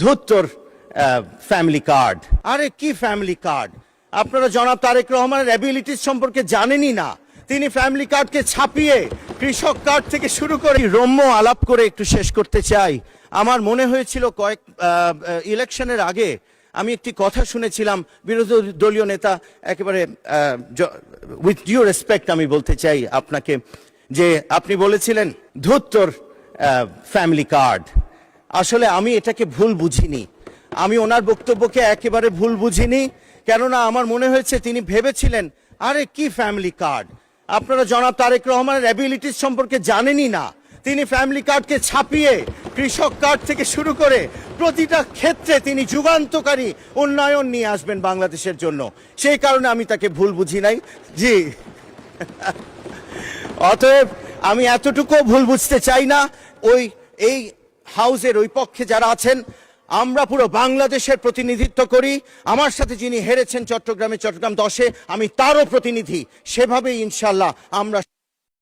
ধুত্তর family card. আরে কি family card? আপনারা জনাব তারেক রহমানের অ্যাবিলিটিস সম্পর্কে জানেনই না। তিনি ফ্যামিলি কার্ডকে ছাপিয়ে কৃষক কার্ড থেকে শুরু করে রম্য আলাপ করে একটু শেষ করতে চাই। আমার মনে হয়েছিল কয়েক ইলেকশনের আগে আমি একটি কথা শুনেছিলাম বিরোধী দলীয় নেতা, একেবারে উইথ ডিউ রেসপেক্ট আমি বলতে চাই আপনাকে, যে আপনি বলেছিলেন ধুত্তর ফ্যামিলি কার্ড। আসলে আমি এটাকে ভুল বুঝিনি, আমি ওনার বক্তব্যকে একেবারে ভুল বুঝিনি। কেননা আমার মনে হয়েছে তিনি ভেবেছিলেন আরে কি ফ্যামিলি কার্ড? আপনারা জনাব তারেক রহমানের অ্যাবিলিটিস সম্পর্কে জানেনই না। তিনি ফ্যামিলি কার্ডকে ছাপিয়ে কৃষক কার্ড থেকে শুরু করে প্রতিটা ক্ষেত্রে তিনি যুগান্তকারী উন্নয়ন নিয়ে আসবেন বাংলাদেশের জন্য। সেই কারণে আমি তাকে ভুল বুঝি নাই। জি, অতএব আমি এতটুকু ভুল বুঝতে চাই না। এই হাউসের ওই পক্ষে যারা আছেন, আমরা পুরো বাংলাদেশের প্রতিনিধিত্ব করি। আমার সাথে যিনি হেরেছেন চট্টগ্রাম 10-এ, আমি তারও প্রতিনিধি। সেভাবেই ইনশাল্লাহ আমরা